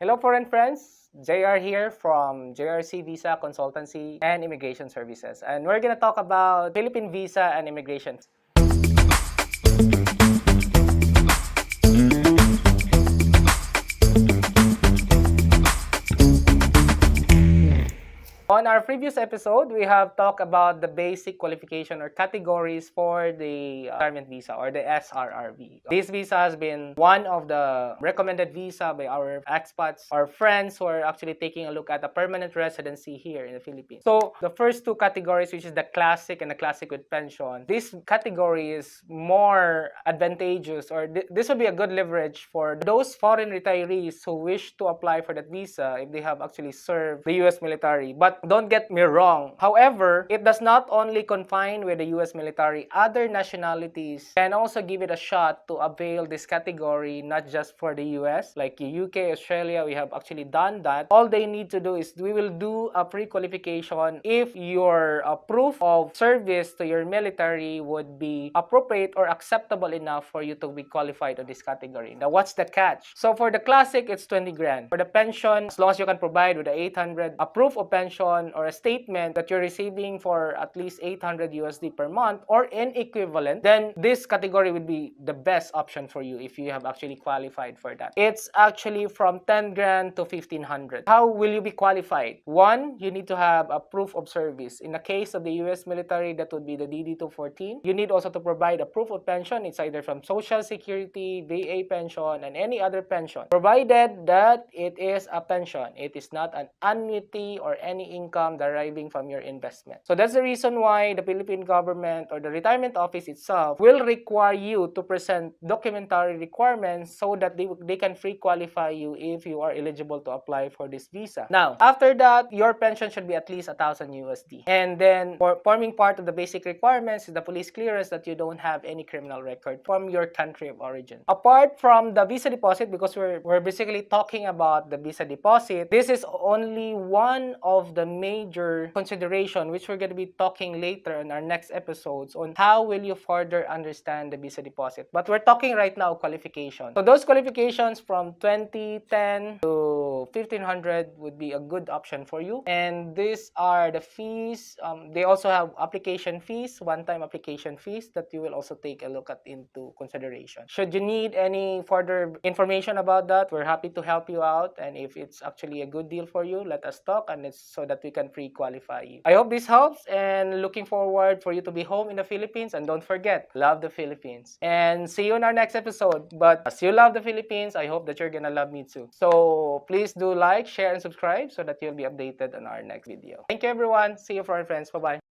Hello foreign friends, JR here from JRC Visa Consultancy and Immigration Services, and we're gonna talk about Philippine visa and immigration. On our previous episode, we have talked about the basic qualification or categories for the retirement visa or the SRRV. This visa has been one of the recommended visa by our expats or friends who are actually taking a look at a permanent residency here in the Philippines. So the first two categories, which is the classic and the classic with pension, this category is more advantageous, or this would be a good leverage for those foreign retirees who wish to apply for that visa if they have actually served the U.S. military. But don't get me wrong. However, it does not only confine with the U.S. military. Other nationalities can also give it a shot to avail this category, not just for the U.S. Like UK, Australia, we have actually done that. All they need to do is we will do a pre-qualification if your proof of service to your military would be appropriate or acceptable enough for you to be qualified on this category. Now, what's the catch? So for the classic, it's 20 grand. For the pension, as long as you can provide with the 800, a proof of pension or a statement that you're receiving for at least 800 USD per month or in equivalent, then this category would be the best option for you if you have actually qualified for that. It's actually from 10 grand to 1500. How will you be qualified? One, you need to have a proof of service. In the case of the US military, that would be the DD-214. You need also to provide a proof of pension. It's either from Social Security, VA pension, and any other pension, provided that it is a pension. It is not an annuity or any income deriving from your investment. So that's the reason why the Philippine government or the retirement office itself will require you to present documentary requirements so that they can pre-qualify you if you are eligible to apply for this visa. Now, after that, your pension should be at least 1,000 USD. And then, forming part of the basic requirements is the police clearance that you don't have any criminal record from your country of origin. Apart from the visa deposit, because we're basically talking about the visa deposit, this is only one of the major consideration which we're going to be talking later in our next episodes on how will you further understand the visa deposit. But we're talking right now qualification. So those qualifications from 2010 to 1500 would be a good option for you. And these are the fees. They also have application fees, one-time application fees that you will also take a look at into consideration. Should you need any further information about that, we're happy to help you out. And if it's actually a good deal for you, let us talk, and it's so that we can pre-qualify you. I hope this helps, and looking forward for you to be home in the Philippines. And don't forget, love the Philippines. And see you in our next episode. But as you love the Philippines, I hope that you're gonna love me too. So please do like, share, and subscribe so that you'll be updated on our next video. Thank you everyone. See you, foreign friends. Bye-bye.